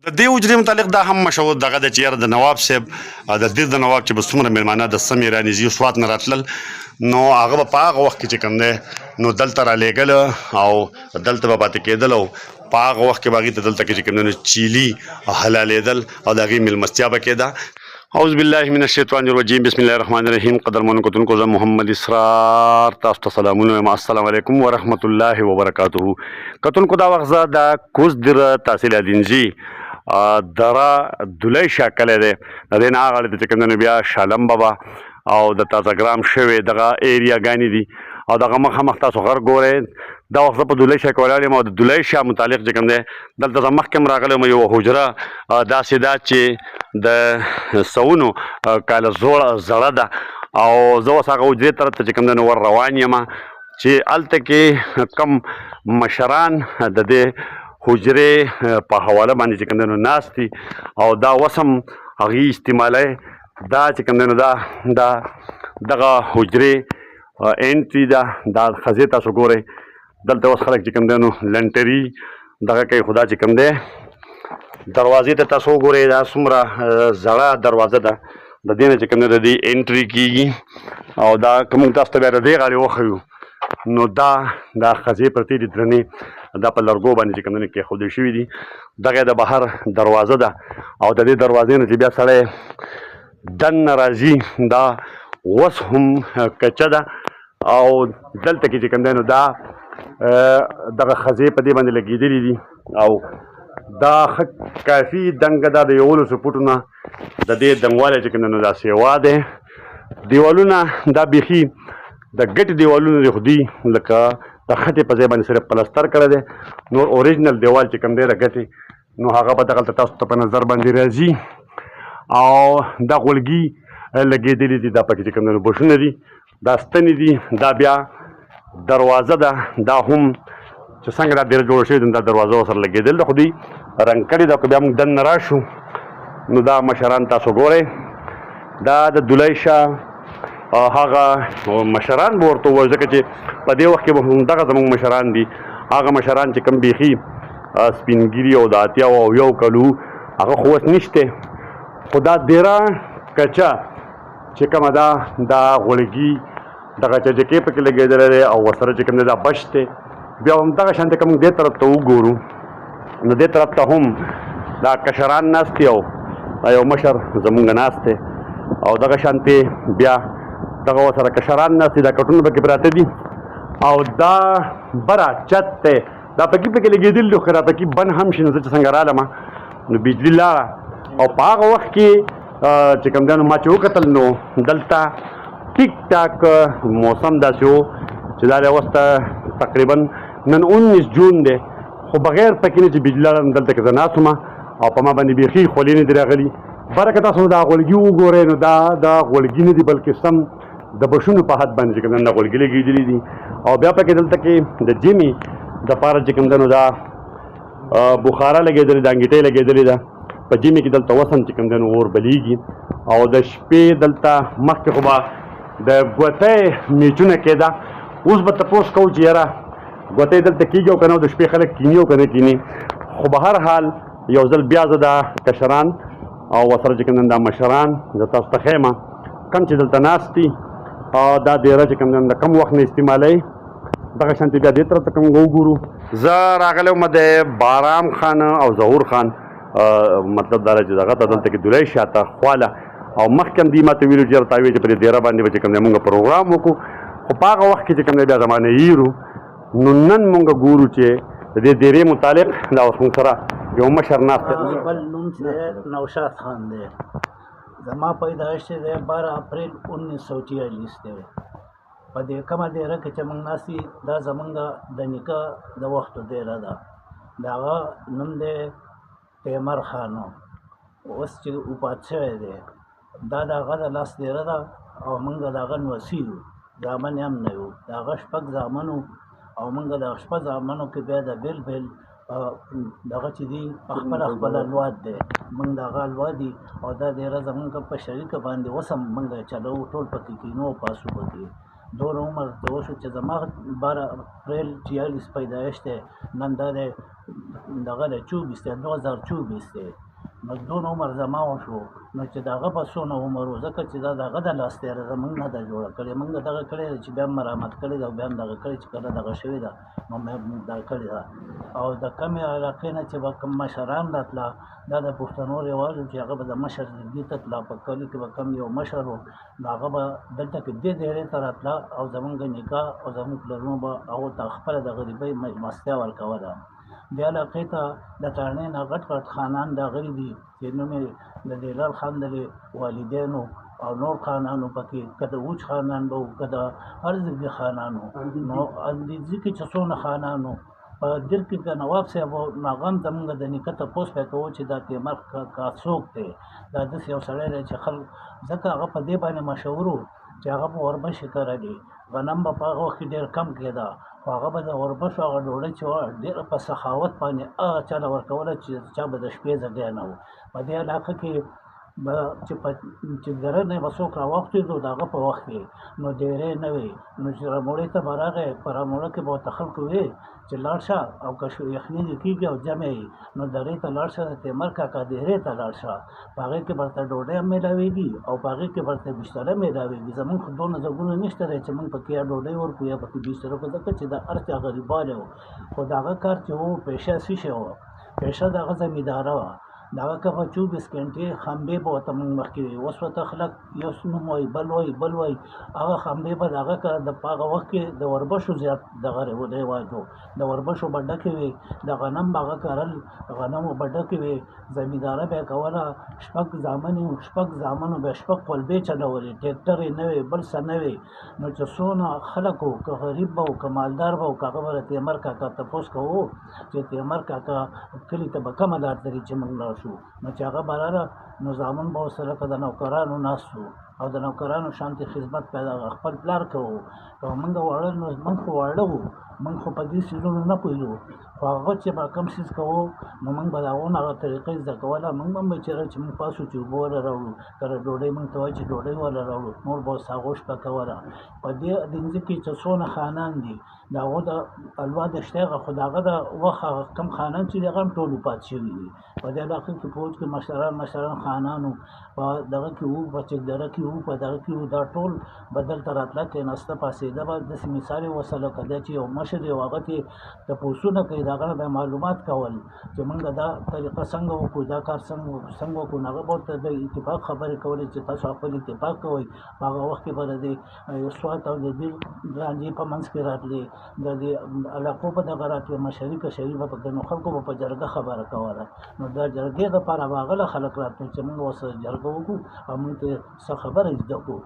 د دې حجرې متعلق دا هم مشهور دغه د چیر د نواب صاحب د دیر د نواب چې بس څومره میلمانه د سمې رانیزي سوات نه راتلل نو هغه به په هغه وخت کې چې کوم دی نو دلته رالیږل او دلته به پاتې کېدل او په هغه وخت کې به هغې ته دلته کې چې کوم دی نو چیلي حلالېدل او د هغې میلمستیا به کېده. اعوذ بالله من الشیطان الرجیم بسم الله الرحمن الرحیم. قدرمنو کتونکو زه محمد اسرار تاسو ته سلامونه وایم. السلام علیکم ورحمت الله وبرکاتہ. کتونکو دا وخت زه د کوزدر تحصیل ادینجي دره دلی شاکلی دی د دې نه هغه اړې ته چې کوم دی بیا شالم بابا او د تازه ګرام شوې دغه ایریاګانې دي او دغه مخامخ تاسو غر ګورئ. دا وخت زه په دلی شا کې ولاړ یم او د دلی شا متعلق چې کوم دی دلته زه مخکې هم راغلی یم. یوه حجره داسې ده چې د سوونو کاله زړه ده او زه اوس هغه حجرې طرف ته چې کوم دی نو ور روان یم چې هلته کې کم مشران د دې حجرې په حواله باندې چې کوم دی نو ناست دي او دا اوس هم هغې استعمالوي. دا چې کوم دی نو دا دغه حجرې انټري ده. دا ښځې تاسو ګورئ دلته اوس خلک چې کوم دی نو لنټري دغه کوي. خو دا چې کوم دی دروازې ته تاسو وګورئ دا څومره زړه دروازه ده د دې نه چې کوم دی د دې انټري کېږي او دا که موږ تاسو ته بیا د دې غاړې وښیو نو دا ښځې پرتې دي درنې دا په لرګو باندې چې کوم دی کېښودل شوي دي. دغه د بهر دروازه ده او د دې دروازې نه چې بیا سړی دننه راځي دا اوس هم کچه ده او دلته کې چې کوم دی نو دا دغه ښځې په دې باندې لګېدلي دي او دا ښه کافي دنګه ده د 11 فوټو نه د دې دنګوالی چې کوم دی نو دا سیوا دی. دیوالونه دا بیخي د ګټې دیوالونه دي خو دوی لکه د خټې په ځای باندې صرف پلستر کړی دی. نور اوریجنل دیوال چې کوم دی د ګټې نو هغه به دغلته تاسو ته په نظر باندې راځي او دا غولګي لګېدلي دي. دا پکې چې کوم دی نو بوشونه دي دا ستنې دي. دا بیا دروازه ده دا هم چې څنګه دا ډېره جوړه شوې ده دا دروازه ورسره لګېدل ده خو دوی رنګ کړې ده. که بیا موږ دننه راشو نو دا مشران تاسو ګورئ دا د دلی شا هغه مشران به ورته ووایو ځکه چې په دې وخت کې به همدغه زموږ مشران دي. هغه مشران چې کوم بیخي سپینګیري او د اتیاو او یو کلو هغه خو اوس نشته خو دا ډېره کچه چې کومه ده دا غوړګي دغه چجکې پکې لګېدلی دی او ورسره چې کوم دی دا بش دی. بیا همدغه شانتې که موږ دې طرف ته وګورو نو دې طرف ته هم دا کشران ناست دي او دا یو مشر زمونږ ناست دی او دغه شانتې بیا دغه ورسره کشران ناست دي. دا کټونه پکې پراته دي او دا بره چت دی دا پکې لګېدلي دي خو که را پکې بند هم شي نو زه چې څنګه رالم نو بجلي لاړه او په هغه وخت کې چې کوم دی نو ما چې وکتل نو دلته ټیک ټاک موسم داسې و چې دا دی اوس ته تقریبا نن 19 جون دی خو بغیر پکې نه چې بجلي لاړه دلته کې زه ناست وم او په ما باندې بیخي خولې نه دي راغلي. بره که تاسو دا غولګي وګورئ نو دا غولګي نه دي بلکې سم د بشونو په حد باندې چې کوم دی دا غولګي لګېدلي دي او بیا پکې دلته کې د جمي دپاره چې کوم دی نو دا بخاره لګېدلې ده انګیټۍ لګېدلې ده. په جمي کې دلته اوس هم چې کوم دی نو اور بلیږي او د شپې دلته مخکې خو به د ګوتۍ میچونه کېده. اوس به تپوس کوو چې یاره ګوتۍ دلته کېږي او که نه د شپې خلک کیني او که نه کیني خو به هر حال یو ځل بیا زه دا کشران او ورسره چې کوم دی دا مشران زه تاسو ته ښیم کم چې دلته ناست دي دا ډېره چې کوم دی د کم وخت نه استعمالوي. دغه شانتې بیا دې طرف ته که موږ وګورو زه راغلی وم د بارام خان او ظهور خان مطلب دا چې دغه ته دلته کې دلی شاته خواله او مخکې هم دوی ماته ویلي چې تا ویل چې په دې ډېره باندې به چې کوم دی مونږ پروګرام وکړو خو په هغه وخت کې چې کوم دی بیا زمانه هیرو نو نن مونږ ګورو چې د دې ډېرې متعلق دا اوس مونږ سره یو مشر ناست دی. بل نوم چې نوشاد خان دی. زما پیدایش دی 12 اپریل 1946 دی. په دې کومه ډېره کې چې موږ ناست یو دا زموږ د نیکه د وختو ډېره ده. د هغه نوم دی تیمر خان اوس چې وفات شوی دی. دا د هغه د لاس ډېره ده او موږ د هغه نوسي یو زامن هم نه یو. د هغه 6 زامن او موږ د 6 زامنو کې بیا د بېل بېل دغه چې دي خپله الواد دی موږ د هغه الواد دي او دا ډېره زموږ په شریکه باندې اوس هم موږ چلوو ټول پکې کینو او پاسو پکې دونه عمر ته وشو چې زما 12 اپریل 46 پیدایش دی نن دا دی دغه دی 24 دی 2024 دی نو دونه عمر زما وشو نو چې د هغه به څونه عمر و ځکه چې دا د هغه د لاس تېره زموږ نه ده جوړه کړې موږ دغه کړې ده چې بیا مرامت کړې ده او بیا هم دغه کړې چې کله دغه شوې ده نو موږ دغه کړې ده او د کمې علاقې نه چې به کوم مشران راتله دا د پښتنو رواج و چې هغه به د مشر زندګي ته تله په کلي کې به کم یو مشر و نو هغه به دلته کې دې دایرې ته راتله او زموږ نکاح او زموږ پلرونو به هغو ته خپله د غریبۍ مستیا ورکوله دې علاقې ته د ترڼې نه غټ غټ خانان راغلي دي چې نوم یې د دیلال خان د والدینو او نور خانانو پکې که د اوچ خانان به و که د ارزګي خانانو نو اندیزي کې چې څونه خانانو په دیر کې د نواب صاحب و نو هغه هم زموږ د نیکه تپوس پې کوو چې دا تیمر کاکا څوک دی دا داسې یو سړی دی چې خلک ځکه هغه په دې باندې مشهور و چې هغه په وربشې کرلې غنم به په هغه وخت کې ډېر کم کېده خو هغه به د وربشو هغه ډوډۍ چې وه ډېره په سخاوت باندې هغه چا له ورکوله چې چا به د شپې ځګی نه و په دې علاقه کې به چې دره نه به څوک راواخېدو د هغه په وخت کې نو ډېرې نه وې نو چې راموړې ته به راغی په راموړه کې به ورته خلکو وې چې لاړ شه او که یخني دې کېږي او جمع یې نو درې ته لاړ شه د تیمر کاکا ډېرې ته لاړ شه په هغې کې به ورته ډوډۍ هم میلاوېږي او په هغې کې به ورته بستره میلاوېږي زمونږ خو دونه ځایونه نشته دی چې موږ پکې یا ډوډۍ ورکړو یا پکې بستره کړو ځکه چې د هر چا غریبوالی و خو د هغه کار چې و پیشه څه شی وه پیشه د هغه زمینداره وه د هغه که به 24 ګنټې خمبې به ورته موږ مخکې وي اوس ورته خلک یو نوم وایي بل وایي هغه خمبې به د هغه که د په هغه وخت کې د وربشو زیات دغه رواج و د وربشو به ډکې وې د غنم به هغه کرل غنمو به ډکې وې زمینداره به یې کوله شپږ زامنو به شپږ قلبې چلولې ټیکټر یې نه وې بل څه نه وې نو چې څونه خلک وو که غریب به وو که مالدار به وو که هغه به د تیمر کاکا تپوس کوو چې تیمر کاکا کلي ته به کومه لار لري چې موږ لاړ شو نو چې هغه به راله نو زامن به ورسره که د نوکرانو ناست وو او د نوکرانو شانتې خدمت پیدا خپل پلار کوو که موږ واړه نو موږ خو واړه وو موږ خو په دې څیزونو نه پوهېدو خو هغه چې به کوم څیز کوو نو موږ به د هغو نه هغه طریقې زده کوله موږ هم به چېرې چې موږ پاسو چې اوبه وله راوړو کله ډوډۍ موږ ته وایي چې ډوډۍ وله راوړو نور به اوس هغو شپه کوله په دې دنځه کې چې څونه خانان دي د هغو د الوا د شته هغه خو د هغه د وخت هغه کم خانان چې دي هغه هم ټول وفات شوي دي په دې علاقه کې فوج کې مشران خانانو په دغه کې وو په چکدره کې وو په دغه کې وو دا ټول به دلته راتله کېناسته پاڅېده به داسې مثال یې وصله که دا چې یو مشر یو هغه کې تپوسونه کوي د هغه نه به معلومات کول چې موږ دا طریقه څنګه وکړو دا کار څنګه وکړو نو هغه به ورته د اتفاق خبرې کولې چې تاسو خپل اتفاق کوئ په هغه وخت کې به د دې سوات او د دې رانجې په منځ کې راتلې د دې علاقو په دغه راتلې مشري کشري به پکې نو خلکو به په جرګه خبره کوله نو دا جرګې دپاره به هغه خلک راتلل چې موږ ورسره جرګه وکړو او موږ ته څه خبره زده کړو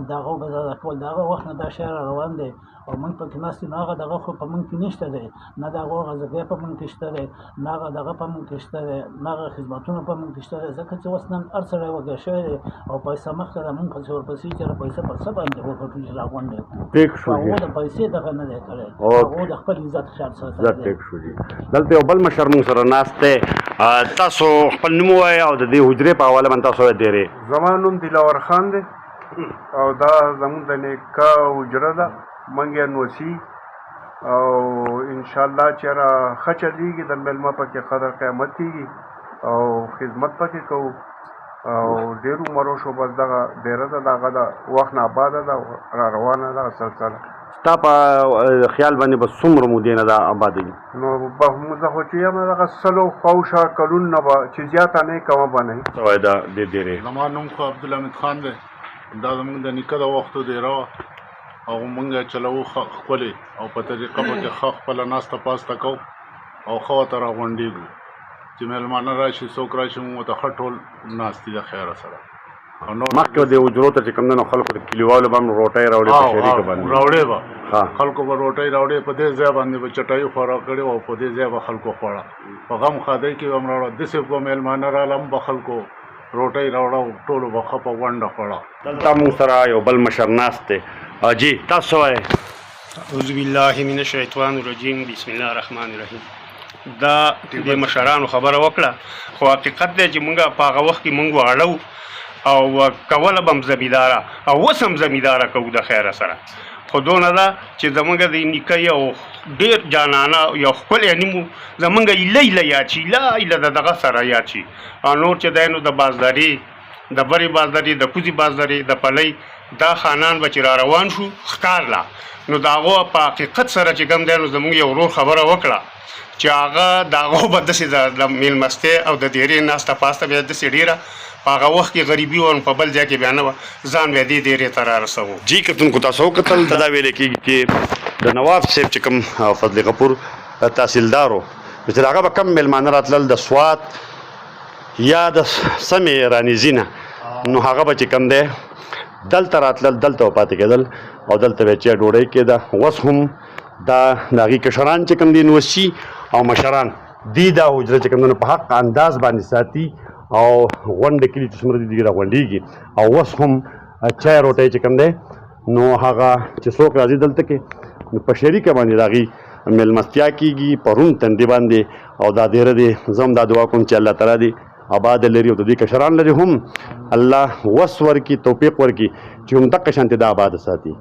د هغو به دا ټول د هغه وخت نه دا شی را روان دی او موږ پکې ناست یو نو هغه دغه خو په موږ کې نشته دی نه د هغو هغه ځای په موږ کې شته دی نه هغه دغه په موږ کې شته دی نه هغه خدمتونه په موږ کې شته دی ځکه چې اوس نن هر سړی وږی شوی دی او پیسه مخکې ده موږ پسې ورپسې چې پیسه پر څه باندې وګټو چې راغونډې کړو هغو د پیسې دغه نه دی کړی هغو د خپل عزت خیال ساتلی دی دلته یو بل مشر موږ سره ناست دی تاسو خپل نوم ووایئ او د دې حجرې په حواله باندې تاسو ډېرې زما نوم دلاور خان دی او دا زموږ د نیکه حجره ده موږ یې نوسي او انشاءالله چېرې ښه چلېږي د مېلمه پکې قدر قیامت کېږي او خدمت پکې کوو او ډېر عمر وشو بس دغه ډېره ده د هغه د وخت نه آباده ده را روانه ده سلسله ستا په خیال باندې به څومره مودې نه ده آباده وي نو زه خو چې یم دغه سلو خواوشا کلونو نه به چې زیاته نه کمه به نه وي څه وایي دا دې ډېرې زما نوم خو عبدالحمید خان دی دا زموږ د نیکه د وختو دیره وه او موږ یې چلوو ښکلې او په طریقه پکې ښه خپله ناسته پاسته کوو او ښه ورته راغونډېږو چې مېلمانه راشي څوک راشي موږ ورته ښه ټول ناست دي د خیره سره مخکې د حجرو ته چې کوم دی نو خلکو د کلیوالو به هم روټۍ راوړې په شریکه باندې راوړې به خلکو به روټۍ راوړې په دې ځای باندې به چټۍ خوراک کړې او په دې ځای به خلکو خوړه په غم ښادۍ کې به هم راوړه داسې به مېلمانه راله هم به خلکو روټۍ راوړه او ټولو به ښه په ونډه خوړه دلته موږ سره یو بل مشر ناست دی جی تاسو وایئ اعوذ بالله من الشیطان الرجیم بسم الله الرحمن الرحیم دا د مشرانو خبره وکړه خو حقیقت دی چې موږ په هغه وخت کې موږ واړه او کوله به هم زمینداره او اوس هم زمینداره کوو د خیره سره خو دونه ده چې زمونږ د نیکه یو ډېر جانانه یو ښکلی نوم زمونږ ایله ایله یاد شي ایله ایله د دغه سره یاد شي او نور چې دی نو د بازداري د برې بازداري د کوزي بازداري د پلۍ دا خانان به چې را روان شو ښکار لا نو د هغو په حقیقت سره چې کوم دی نو زمونږ یو ورور خبره وکړه چې هغه د هغو به داسې د میلمستې او د دیرې ناسته پاسته بیا داسې ډېره په هغه وخت کې غریبي وه په بل ځای کې بیا نه وه ځان بیا دې دیرې ته را رسوو جی کتونکو تاسو وکتل دا ویل کېږي چې د نواب صاحب چې کوم فضل غفور تحصیلدار و چې هغه به کم میلمانه راتلل د سوات یا د سمې رانیزي نه نو هغه به چې کوم دی دلته راتلل دلته به پاتې کېدل او دلته به چې ډوډۍ کېده اوس هم دا د هغې کشران چې کوم دي نوسي او مشران دی دا حجره چې کوم دی په حق انداز باندې ساتي او غونډې کلي چې څومره دي راغونډېږي او اوس هم چای روټۍ چې کوم دی نو هغه چې څوک راځي دلته کې نو په شریکه باندې د هغې میلمستیا کېږي په روم تندې باندې او دا دیره دی زه هم دا دعا کوم چې الله تعالی دې آباد لري او د دې کشران لري هم الله وس ورکړي توفیق ورکړي چې هم دقه شانتې دا آباد ساتي